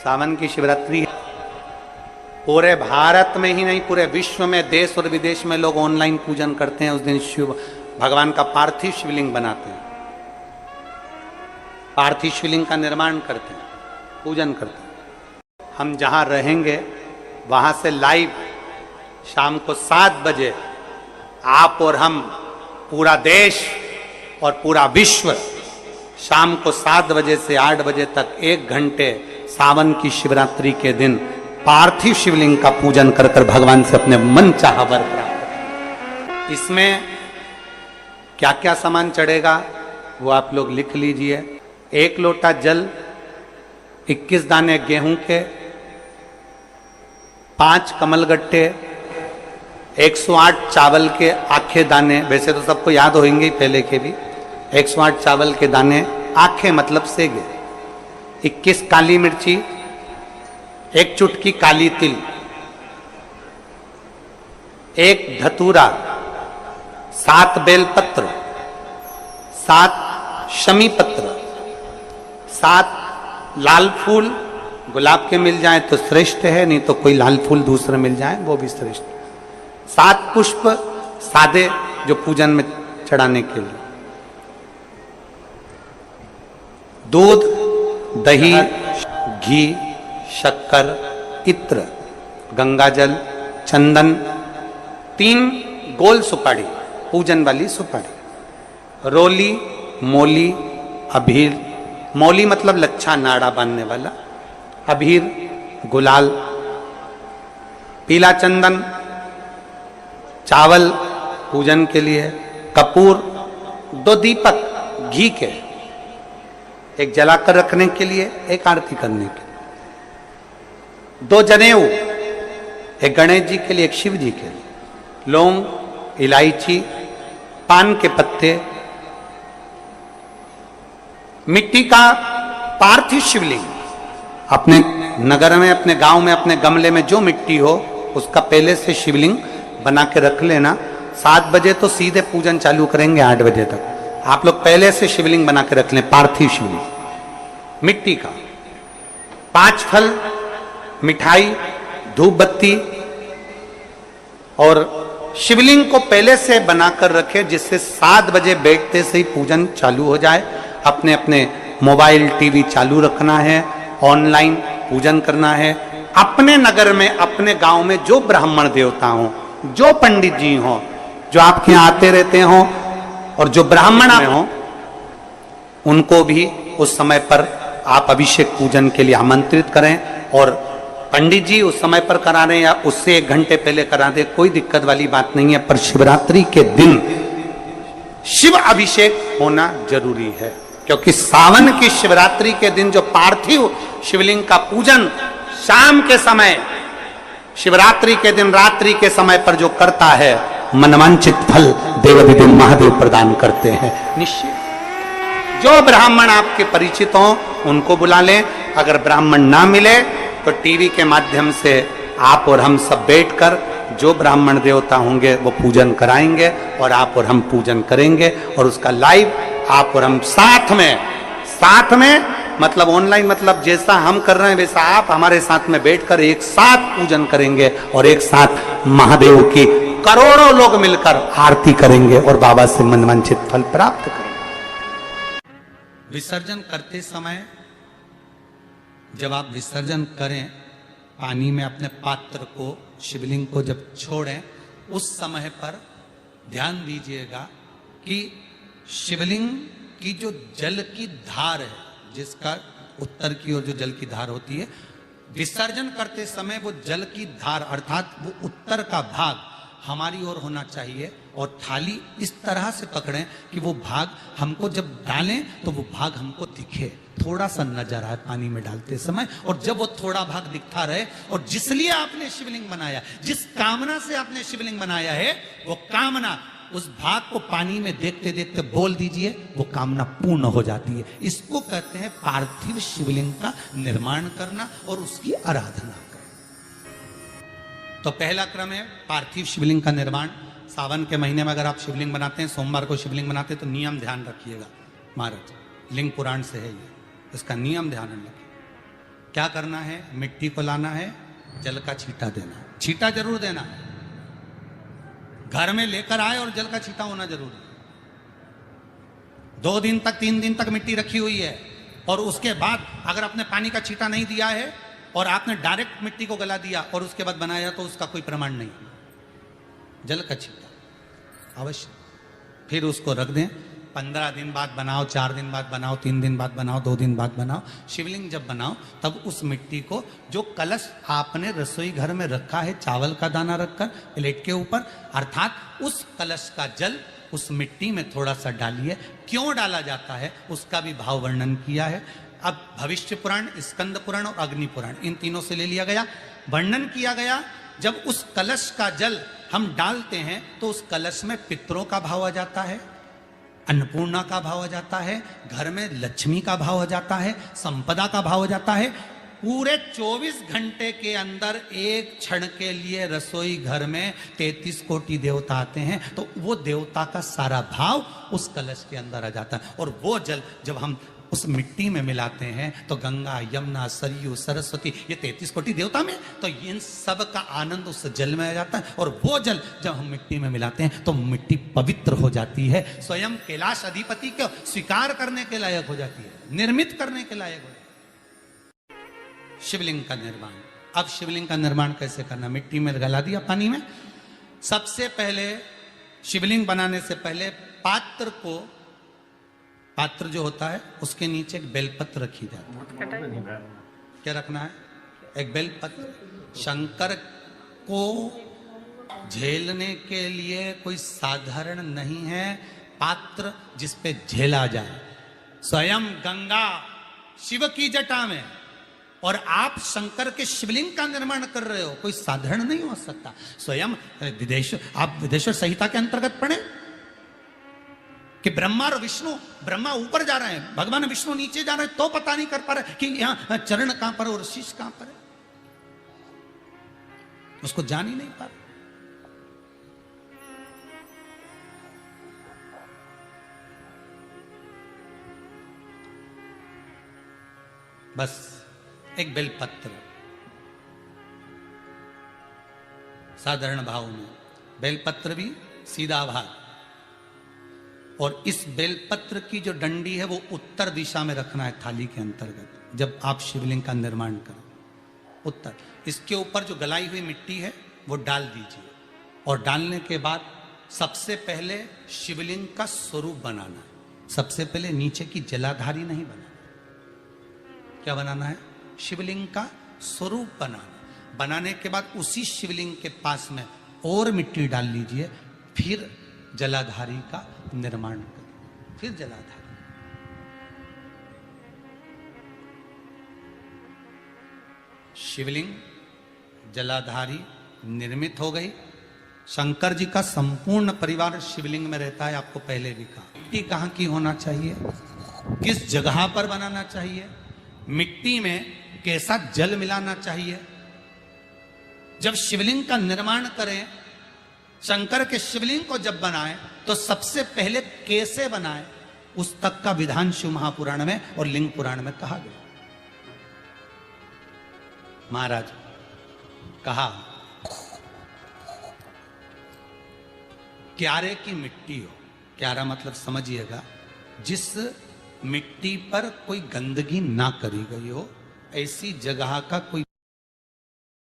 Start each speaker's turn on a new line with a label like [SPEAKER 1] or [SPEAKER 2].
[SPEAKER 1] सावन की शिवरात्रि पूरे भारत में ही नहीं पूरे विश्व में, देश और विदेश में लोग ऑनलाइन पूजन करते हैं। उस दिन शिव भगवान का पार्थिव शिवलिंग बनाते हैं, पार्थिव शिवलिंग का निर्माण करते हैं, पूजन करते हैं। हम जहां रहेंगे वहां से लाइव शाम को 7 बजे आप और हम, पूरा देश और पूरा विश्व, शाम को 7 बजे से 8 बजे तक 1 घंटे सावन की शिवरात्रि के दिन पार्थिव शिवलिंग का पूजन कर कर भगवान से अपने मन चाहा वर प्राप्त करें। इसमें क्या क्या सामान चढ़ेगा वो आप लोग लिख लीजिए। 1 लोटा जल, 21 दाने गेहूं के, 5 कमलगट्टे, 108 चावल के आखे दाने, वैसे तो सबको याद होंगे ही पहले के भी। 108 चावल के दाने, आखे मतलब सेगे, 21 काली मिर्ची, 1 चुटकी काली तिल, 1 धतूरा, 7 बेलपत्र, 7 शमी पत्र, 7 लाल फूल, गुलाब के मिल जाए तो श्रेष्ठ है, नहीं तो कोई लाल फूल दूसरे मिल जाए वो भी श्रेष्ठ। 7 पुष्प सादे जो पूजन में चढ़ाने के लिए, दूध, दही, घी, शक्कर, इत्र, गंगाजल, चंदन, 3 गोल सुपारी, पूजन वाली सुपारी, रोली, मोली, अभीर, मोली मतलब लच्छा नाड़ा बांधने वाला, अभीर, गुलाल, पीला चंदन, चावल पूजन के लिए, कपूर, 2 दीपक घी के, 1 जलाकर रखने के लिए, 1 आरती करने के लिए, 2 जनेऊ, 1 गणेश जी के लिए, 1 शिव जी के लिए, लौंग, इलायची, पान के पत्ते, मिट्टी का पार्थिव शिवलिंग। अपने नगर में, अपने गांव में, अपने गमले में जो मिट्टी हो उसका पहले से शिवलिंग बना के रख लेना। 7 बजे तो सीधे पूजन चालू करेंगे, 8 बजे तक आप लोग पहले से शिवलिंग बना के रख लें, पार्थिव शिवलिंग मिट्टी का। 5 फल, मिठाई, धूप बत्ती, और शिवलिंग को पहले से बनाकर रखे जिससे 7 बजे बैठते से ही पूजन चालू हो जाए। अपने अपने मोबाइल टीवी चालू रखना है, ऑनलाइन पूजन करना है। अपने नगर में, अपने गांव में जो ब्राह्मण देवता हो, जो पंडित जी हो, जो आपके यहाँ आते रहते हो और जो ब्राह्मण हो, उनको भी उस समय पर आप अभिषेक पूजन के लिए आमंत्रित करें। और पंडित जी उस समय पर करा रहे या उससे 1 घंटे पहले करा दे, कोई दिक्कत वाली बात नहीं है। पर शिवरात्रि के दिन शिव अभिषेक होना जरूरी है, क्योंकि सावन की शिवरात्रि के दिन जो पार्थिव शिवलिंग का पूजन शाम के समय, शिवरात्रि के दिन रात्रि के समय पर जो करता है, मनवांचित फल देवाधिदेव महादेव प्रदान करते हैं निश्चित। जो ब्राह्मण आपके परिचित हो उनको बुला लें। अगर ब्राह्मण ना मिले तो टीवी के माध्यम से आप और हम सब बैठकर जो ब्राह्मण देवता होंगे वो पूजन कराएंगे और आप और हम पूजन करेंगे। और उसका लाइव आप और हम साथ में मतलब ऑनलाइन, मतलब जैसा हम कर रहे हैं वैसा आप हमारे साथ में बैठकर एक साथ पूजन करेंगे और एक साथ महादेव की करोड़ों लोग मिलकर आरती करेंगे और बाबा से मनवांछित फल प्राप्त करेंगे। विसर्जन करते समय जब आप विसर्जन करें, पानी में अपने पात्र को, शिवलिंग को जब छोड़ें, उस समय पर ध्यान दीजिएगा कि शिवलिंग की जो जल की धार है, जिसका उत्तर की ओर जो जल की धार होती है, विसर्जन करते समय वो जल की धार अर्थात वो उत्तर का भाग हमारी ओर होना चाहिए। और थाली इस तरह से पकड़ें कि वो भाग हमको जब डालें तो वो भाग हमको दिखे, थोड़ा सा नजर आए पानी में डालते समय। और जब वो थोड़ा भाग दिखता रहे, और जिसलिए आपने शिवलिंग बनाया, जिस कामना से आपने शिवलिंग बनाया है, वो कामना उस भाग को पानी में देखते देखते बोल दीजिए, वो कामना पूर्ण हो जाती है। इसको कहते हैं पार्थिव शिवलिंग का निर्माण करना और उसकी आराधना करना। तो पहला क्रम है पार्थिव शिवलिंग का निर्माण। सावन के महीने में अगर आप शिवलिंग बनाते हैं, सोमवार को शिवलिंग बनाते हैं, तो नियम ध्यान रखिएगा महाराज, लिंग पुराण से है ये, इसका नियम ध्यान रखिए। क्या करना है? मिट्टी को लाना है, जल का छींटा देना, छींटा जरूर देना, घर में लेकर आए और जल का छींटा होना जरूरी है। 2 दिन तक 3 दिन तक मिट्टी रखी हुई है और उसके बाद अगर आपने पानी का छींटा नहीं दिया है और आपने डायरेक्ट मिट्टी को गला दिया और उसके बाद बनाया तो उसका कोई प्रमाण नहीं। जल का छींटा अवश्य, फिर उसको रख दें। 15 दिन बाद बनाओ, 4 दिन बाद बनाओ, 3 दिन बाद बनाओ, 2 दिन बाद बनाओ। शिवलिंग जब बनाओ तब उस मिट्टी को, जो कलश आपने रसोई घर में रखा है चावल का दाना रखकर प्लेट के ऊपर, अर्थात उस कलश का जल उस मिट्टी में थोड़ा सा डालिए। क्यों डाला जाता है उसका भी भाव वर्णन किया है। अब भविष्य पुराण, स्कंद पुराण और अग्नि पुराण, इन तीनों से ले लिया गया, वर्णन किया गया। जब उस कलश का जल हम डालते हैं तो उस कलश में पितरों का भाव आ जाता है, अन्नपूर्णा का भाव आ जाता है, घर में लक्ष्मी का भाव आ जाता है, संपदा का भाव आ जाता है। पूरे 24 घंटे के अंदर एक क्षण के लिए रसोई घर में 33 कोटि देवता आते हैं, तो वो देवता का सारा भाव उस कलश के अंदर आ जाता है। और वो जल जब हम उस मिट्टी में मिलाते हैं तो गंगा, यमुना, सरयू, सरस्वती, ये 33 कोटि देवता में, तो इन सब का आनंद उस जल में आ जाता है। और वो जल जब हम मिट्टी में मिलाते हैं तो मिट्टी पवित्र हो जाती है, स्वयं कैलाश अधिपति को स्वीकार करने के लायक हो जाती है, निर्मित करने के लायक हो जाती है। शिवलिंग का निर्माण। अब शिवलिंग का निर्माण कैसे करना? मिट्टी में गला दिया पानी में। सबसे पहले शिवलिंग बनाने से पहले पात्र जो होता है उसके नीचे एक बेलपत्र रखी जाती है। क्या रखना है? एक बेलपत्र। शंकर को झेलने के लिए कोई साधारण नहीं है पात्र जिसपे झेला जाए। स्वयं गंगा शिव की जटा में, और आप शंकर के शिवलिंग का निर्माण कर रहे हो, कोई साधारण नहीं हो सकता। स्वयं आप विदेश्वर संहिता के अंतर्गत पढ़े कि ब्रह्मा और विष्णु, ब्रह्मा ऊपर जा रहे हैं, भगवान विष्णु नीचे जा रहे हैं, तो पता नहीं कर पा रहे कि यहां चरण कहां पर और शीश कहां पर है, उसको जान ही नहीं पा रहे। बस एक बेलपत्र, साधारण भाव में बेलपत्र भी सीधा भाग, और इस बेलपत्र की जो डंडी है वो उत्तर दिशा में रखना है थाली के अंतर्गत। जब आप शिवलिंग का निर्माण करें उत्तर, इसके ऊपर जो गलाई हुई मिट्टी है वो डाल दीजिए, और डालने के बाद सबसे पहले शिवलिंग का स्वरूप बनाना है। सबसे पहले नीचे की जलाधारी नहीं बनाना, क्या बनाना है? शिवलिंग का स्वरूप बनाना। बनाने के बाद उसी शिवलिंग के पास में और मिट्टी डाल लीजिए, फिर जलाधारी का निर्माण करें, फिर जलाधारी। शिवलिंग जलाधारी निर्मित हो गई। शंकर जी का संपूर्ण परिवार शिवलिंग में रहता है, आपको पहले भी कहा। मिट्टी कहाँ की होना चाहिए, किस जगह पर बनाना चाहिए, मिट्टी में कैसा जल मिलाना चाहिए। जब शिवलिंग का निर्माण करें, शंकर के शिवलिंग को जब बनाएं तो सबसे पहले कैसे बनाएं, उस तक का विधान शिव महापुराण में और लिंग पुराण में कहा गया। महाराज कहा क्यारे की मिट्टी हो, क्यारा मतलब समझिएगा जिस मिट्टी पर कोई गंदगी ना करी गई हो, ऐसी जगह का कोई